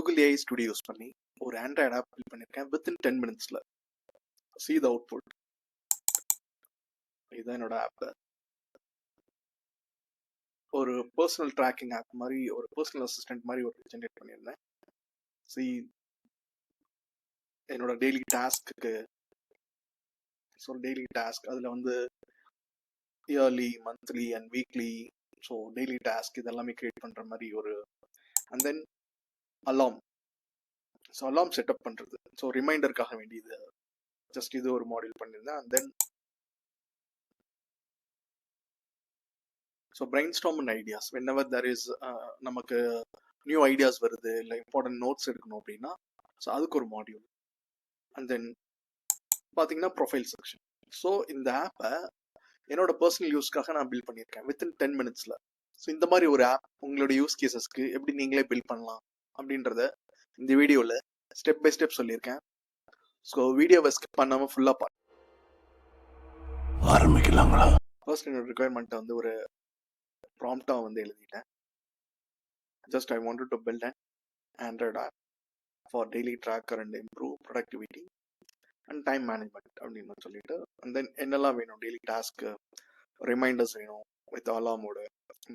Google AI studio use பண்ணி ஒரு Android app build பண்ணியிருக்கேன் வித்தின் 10 மினிட்ஸில். see the output. இதுதான் என்னோட ஆப். ஒரு பர்சனல் ட்ராக்கிங் ஆப் மாதிரி, ஒரு பர்சனல் அசிஸ்டன்ட் மாதிரி ஒரு ஜென்ரேட் பண்ணியிருந்தேன். see என்னோட daily task. So daily task அதில் வந்து yearly, monthly and weekly, so daily task இதெல்லாமே கிரியேட் பண்ணுற மாதிரி ஒரு. And then alarm. So alarm setup பண்ணுறது, ஸோ ரிமைண்டருக்காக வேண்டியது ஜஸ்ட் இது ஒரு மாடியூல் பண்ணியிருந்தேன். And then so brainstorm and ideas whenever there is நமக்கு நியூ ஐடியாஸ் வருது, இல்லை இம்பார்ட்டன்ட் நோட்ஸ் எடுக்கணும் அப்படின்னா ஸோ அதுக்கு ஒரு மாடியூல். அண்ட் தென் பார்த்தீங்கன்னா ப்ரொஃபைல் செக்ஷன். ஸோ இந்த ஆப்பை என்னோட பர்சனல் யூஸ்க்காக நான் பில்ட் பண்ணியிருக்கேன் வித்தின் 10 மினிட்ஸில். ஸோ இந்த மாதிரி ஒரு ஆப் உங்களோட யூஸ் கேசஸ்க்கு எப்படி நீங்களே பில்ட் பண்ணலாம் அப்படின்றத இந்த வீடியோவில் ஸ்டெப் பை ஸ்டெப் சொல்லியிருக்கேன். ஸோ வீடியோவை ஸ்கிப் பண்ணாமல் ஃபுல்லாக பார்த்து ஆரம்பிக்கலாங்களா. ஃபர்ஸ்ட் என்னோட ரிக்குவயர்மெண்ட்டை வந்து ஒரு ப்ராம்ப்டாக வந்து எழுதிட்டேன். Just I wanted to build an Android app for daily tracker and improve productivity and time management அப்படின்னு சொல்லிட்டு. அண்ட் தென் என்னெல்லாம் வேணும், டெய்லி டாஸ்க்கு ரிமைண்டர்ஸ் வேணும் வித் அலாமோட.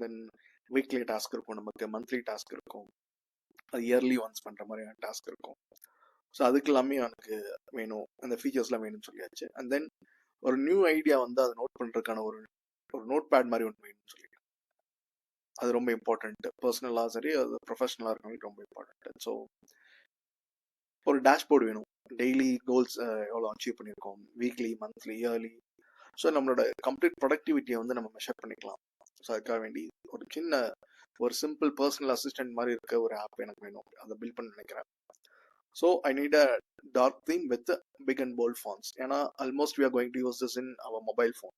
தென் வீக்லி டாஸ்க் இருக்கும், நமக்கு மந்த்லி டாஸ்க் இருக்கும், அது இயர்லி ஒன்ஸ் பண்ணுற மாதிரியான டாஸ்க் இருக்கும். ஸோ அதுக்கு எல்லாமே எனக்கு வேணும், அந்த ஃபீச்சர்ஸ்லாம் வேணும்னு சொல்லியாச்சு. அண்ட் தென் ஒரு நியூ ஐடியா வந்து அதை நோட் பண்ணுறதுக்கான ஒரு நோட் பேட் மாதிரி ஒன்று வேணும்னு சொல்லிட்டு. அது ரொம்ப இம்பார்ட்டன்ட், பர்சனலாக சரி அது ப்ரொஃபஷனலாக இருக்கவங்களுக்கு ரொம்ப இம்பார்ட்டன்ட். ஸோ ஒரு டேஷ்போர்டு வேணும், டெய்லி கோல்ஸ் எவ்வளோ அச்சீவ் பண்ணியிருக்கோம், வீக்லி, மந்த்லி, இயர்லி. ஸோ நம்மளோட கம்ப்ளீட் ப்ரொடக்டிவிட்டியை வந்து நம்ம மெஷர் பண்ணிக்கலாம். ஸோ அதுக்காக வேண்டி ஒரு சின்ன ஒரு சிம்பிள் பர்சனல் அசிஸ்டன்ட் மாதிரி இருக்க ஒரு ஆப் எனக்கு வேணும், அதை பில்ட் பண்ண நினைக்கிறேன். So I need a dark theme with big and bold fonts. ஏன்னா almost we are going to use this in our mobile phone.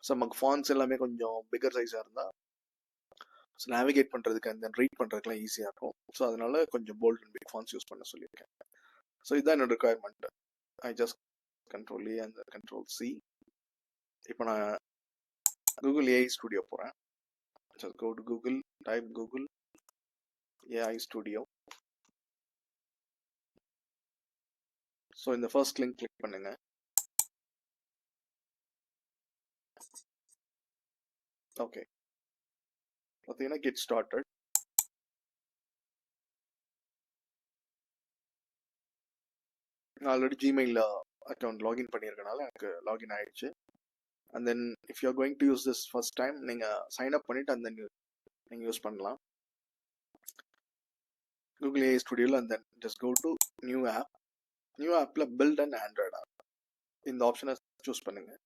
So நமக்கு ஃபான்ஸ் எல்லாமே கொஞ்சம் பிகர் சைஸாக இருந்தால் ஸோ நேவிகேட் பண்ணுறதுக்கு அண்ட் தென் ரீட் பண்ணுறதுக்குலாம் ஈஸியாக இருக்கும். ஸோ அதனால கொஞ்சம் bold and big fonts use பண்ண சொல்லியிருக்கேன். ஸோ இதுதான் என்னோட requirement. I just control A and control C. இப்போ நான் கூகுள் ஏஐ ஸ்டுடியோ போகிறேன். Just go to Google, type Google AI studio. So இந்த ஃபர்ஸ்ட் லிங்க் கிளிக் பண்ணுங்க. ஓகே, பார்த்தீங்கன்னா கெட் ஸ்டார்டட். நான் ஆல்ரெடி ஜிமெயில் அக்கௌண்ட் லாகின் பண்ணியிருக்கனால எனக்கு லாகின் ஆயிடுச்சு. And then if you are going to use this first time, நீங்கள் sign up பண்ணிவிட்டு and then நீங்கள் யூஸ் பண்ணலாம் கூகுள் ஏஐ ஸ்டுடியோவில். And then just go to new app. New ஆப்பில் build and Android app இந்த ஆப்ஷனை choose பண்ணுங்கள்.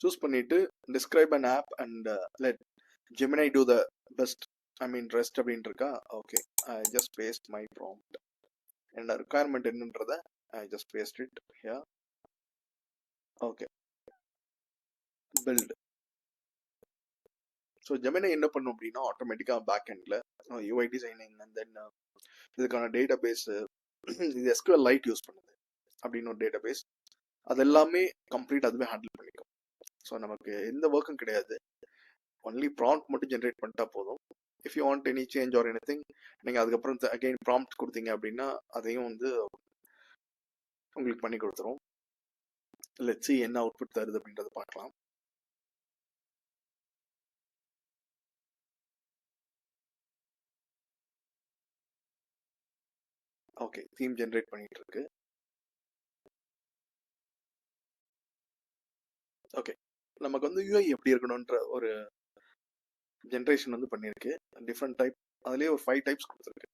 Choose பண்ணிவிட்டு describe an app and let Gemini do the best, I mean rest அப்படின்னு இருக்கா. Okay, I just paste my prompt. என்னோட requirement என்னன்றதை I just paste it here. Okay, build. So Gemini என்ன பண்ணும் அப்படின்னா ஆட்டோமேட்டிக்காக பேக் எண்டில் யூஐ டிசைனிங் அண்ட் தென் இதுக்கான டேட்டா பேஸு, இது எஸ்கியூஎல் லைட் யூஸ் பண்ணுது அப்படின்னு ஒரு டேட்டா பேஸ், அது எல்லாமே கம்ப்ளீட் அதுவே ஹேண்டில் பண்ணிக்கும். ஸோ நமக்கு எந்த ஒர்க்கும் கிடையாது, ஒன்லி ப்ராம்ப்ட் மட்டும் ஜென்ரேட் பண்ணிட்டா போதும். If you want any change or any thing, நீங்கள் அதுக்கப்புறம் அகெயின் ப்ராம்ப்ட் கொடுத்தீங்க அப்படின்னா அதையும் வந்து உங்களுக்கு பண்ணி கொடுத்துரும். லெட்ஸ் see என்ன அவுட்புட் தருது அப்படின்றத பார்க்கலாம். ஓகே, தீம் ஜென்ரேட் பண்ணிட்டு இருக்கு. ஓகே, நமக்கு வந்து யூஐ எப்படி இருக்கணுன்ற ஒரு ஜென்ரேஷன் வந்து பண்ணியிருக்கு. டிஃப்ரெண்ட் டைப், அதுலேயே ஒரு 5 டைப்ஸ் கொடுத்துருக்கு.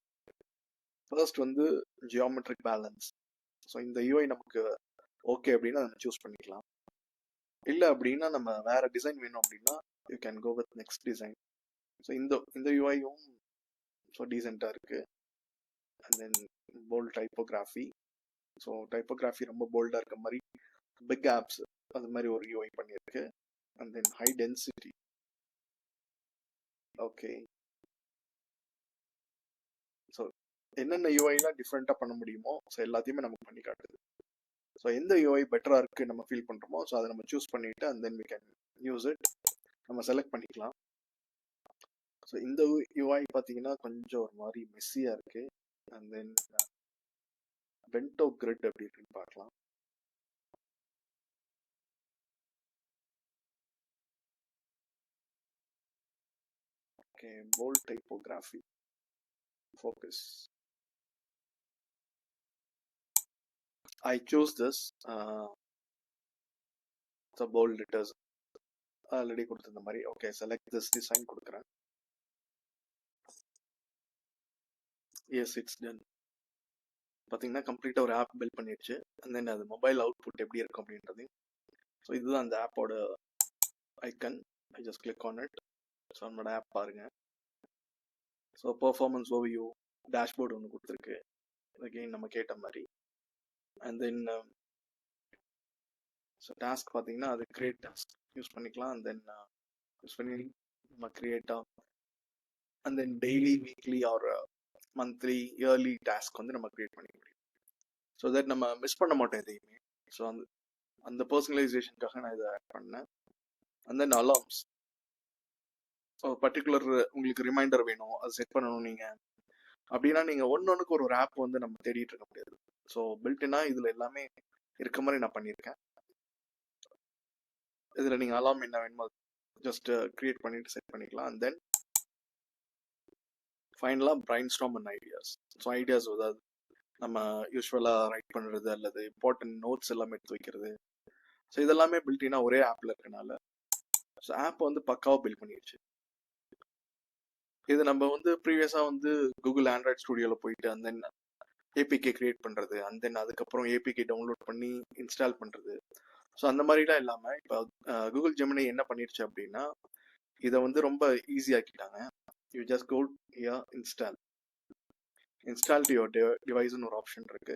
ஃபர்ஸ்ட் வந்து ஜியோமெட்ரிக் பேலன்ஸ். ஸோ இந்த யூஐ நமக்கு ஓகே அப்படின்னா நம்ம சூஸ் பண்ணிக்கலாம். இல்லை அப்படின்னா நம்ம வேற டிசைன் வேணும் அப்படின்னா you can go with next design. So இந்த யூஐயும் ஸோ டீசெண்டாக இருக்குது. And then bold typography. So typography ரொம்ப போல்டாக இருக்க மாதிரி பிக் ஆப்ஸ் அது மாதிரி ஒரு யூஐ பண்ணியிருக்கு. And then high density. Okay, so என்னென்ன யூஐலாம் டிஃப்ரெண்ட்டாக பண்ண முடியுமோ ஸோ எல்லாத்தையுமே நமக்கு பண்ணி காட்டுது. ஸோ எந்த யூஐ பெட்டராக இருக்குது நம்ம ஃபீல் பண்ணுறோமோ ஸோ அதை நம்ம சூஸ் பண்ணிவிட்டு and then we can use it, நம்ம செலக்ட் பண்ணிக்கலாம். ஸோ இந்த யூஐ பார்த்தீங்கன்னா கொஞ்சம் ஒரு மாதிரி மெஸ்ஸியாக இருக்கு. அண்ட் தென் பென்டோ கிரிட் எப்படி இருக்குன்னு பார்க்கலாம். Okay, bold typography focus. I choose this. It's a bold letters. Already கொடுத்துருந்த மாதிரி. ஓகே, செலக்ட் திஸ் டிசைன் கொடுக்குறேன். Yes, it's done. பார்த்தீங்கன்னா கம்ப்ளீட்டாக ஒரு ஆப் பில்ட் பண்ணிடுச்சு. அண்ட் தென் அது மொபைல் அவுட்புட் எப்படி இருக்கும் அப்படின்றது. ஸோ இதுதான் அந்த ஆப்போட icon. I just click on it. So நம்மளோட ஆப் பாருங்க. ஸோ பெர்ஃபார்மன்ஸ் ஓவியூ டேஷ்போர்டு ஒன்று கொடுத்துருக்கு. அகெயின் நம்ம கேட்ட மாதிரி. அண்ட் தென் ஸோ டாஸ்க் பார்த்தீங்கன்னா அது கிரியேட் டாஸ்க் யூஸ் பண்ணிக்கலாம். அண்ட் தென் யூஸ் பண்ணி நம்ம கிரியேட்டாக and then daily weekly or monthly yearly task வந்து நம்ம கிரியேட் பண்ணிக்க முடியும். ஸோ தட் நம்ம மிஸ் பண்ண மாட்டோம் எதையுமே. ஸோ அந்த பர்சனலைசேஷனுக்காக நான் இதை ஆட் பண்ணேன். And then alarms. பர்டிகுலர் உங்களுக்கு ரிமைண்டர் வேணும், அது செட் பண்ணணும் நீங்கள் அப்படின்னா நீங்கள் ஒன்றுக்கு ஒரு ஆப் வந்து நம்ம தேடிட்டு இருக்க முடியாது. ஸோ பில்ட்னா இதில் எல்லாமே இருக்க மாதிரி நான் பண்ணியிருக்கேன். இதில் நீங்கள் அலாம் என்ன வேணுமோ ஜஸ்ட் கிரியேட் பண்ணிட்டு செட் பண்ணிக்கலாம். அண்ட் தென் ஃபைனலாக brainstorm and ideas. So ideas அதாவது நம்ம யூஸ்வலாக ரைட் பண்ணுறது அல்லது இம்பார்ட்டன்ட் நோட்ஸ் எல்லாமே எடுத்து வைக்கிறது. ஸோ இதெல்லாமே பில்டினா ஒரே ஆப்பில் இருக்கனால ஸோ ஆப் வந்து பக்காவாக பில்ட் பண்ணிடுச்சு. இது நம்ம வந்து ப்ரீவியஸாக வந்து கூகுள் ஆண்ட்ராய்ட் ஸ்டுடியோவில் போயிட்டு அண்ட் தென் ஏபிகே கிரியேட் பண்ணுறது அண்ட் தென் அதுக்கப்புறம் ஏபிகே டவுன்லோட் பண்ணி இன்ஸ்டால் பண்ணுறது. ஸோ அந்த மாதிரிலாம் இல்லாமல் இப்போ கூகுள் ஜெமினி என்ன பண்ணிடுச்சு அப்படின்னா இதை வந்து ரொம்ப ஈஸியாக்கிட்டாங்க. You just go here install to your டிவைஸ்னு ஒரு ஆப்ஷன் இருக்கு.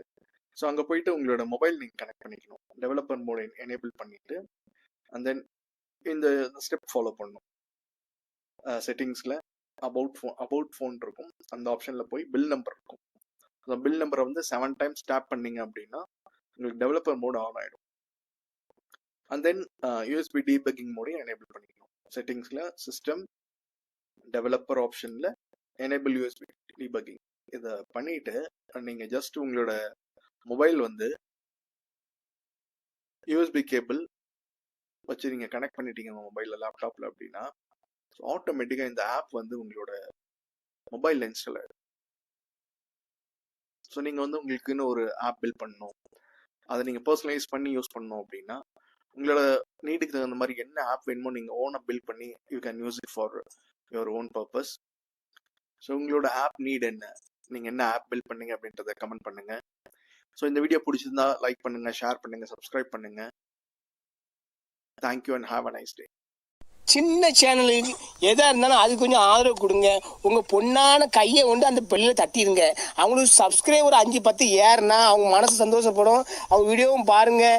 ஸோ அங்கே போயிட்டு உங்களோட மொபைல் நீங்கள் கனெக்ட் பண்ணிக்கணும். டெவலப்பர் மோட் எனேபிள் பண்ணிட்டு அண்ட் தென் இந்த ஸ்டெப் ஃபாலோ பண்ணணும். செட்டிங்ஸில் அபவுட் ஃபோன் இருக்கும். அந்த ஆப்ஷனில் போய் பில் நம்பர் இருக்கும். அந்த பில் நம்பரை வந்து 7 times டேப் பண்ணீங்க அப்படின்னா உங்களுக்கு டெவலப்பர் மோட் ஆன் ஆகிடும். அண்ட் தென் யூஎஸ்பி டீபக்கிங் மோடையும் எனேபிள் பண்ணிக்கணும். செட்டிங்ஸில் சிஸ்டம் டெவலப்பர் ஆப்ஷனில் எனேபிள் யூஎஸ்பி டீபக்கிங் இதை பண்ணிட்டு நீங்கள் ஜஸ்ட் உங்களோட மொபைல் வந்து யூஎஸ்பி கேபிள் வச்சு நீங்கள் கனெக்ட் பண்ணிட்டீங்க உங்கள் மொபைலில் லேப்டாப்பில் அப்படின்னா ஆட்டோமேட்டிக்காக இந்த ஆப் வந்து உங்களோட மொபைலில் இன்ஸ்டால் ஆகிடும். ஸோ நீங்கள் வந்து உங்களுக்குன்னு ஒரு ஆப் பில்ட் பண்ணணும், அதை நீங்கள் பர்சனலைஸ் பண்ணி யூஸ் பண்ணணும் அப்படின்னா உங்களோட நீடுக்கு தகுந்த மாதிரி என்ன ஆப் வேணுமோ நீங்கள் ஓனாக பில்ட் பண்ணி you can use it for your own purpose. So உங்களோட ஆப் நீட் என்ன, நீங்கள் என்ன ஆப் பில்ட் பண்ணீங்க அப்படின்றத கமெண்ட் பண்ணுங்கள். ஸோ இந்த வீடியோ பிடிச்சிருந்தா லைக் பண்ணுங்கள், ஷேர் பண்ணுங்கள், சப்ஸ்கிரைப் பண்ணுங்கள். Thank you and have a nice day. சின்ன சேனலுக்கு எதாக இருந்தாலும் அது கொஞ்சம் ஆதரவு கொடுங்க. உங்கள் பொண்ணான கையை கொண்டு அந்த பெல்லில் தட்டிடுங்க. அவங்களுக்கு சப்ஸ்கிரைபர் 5-10 ஏறுனா அவங்க மனசு சந்தோஷப்படும். அவங்க வீடியோவும் பாருங்கள்.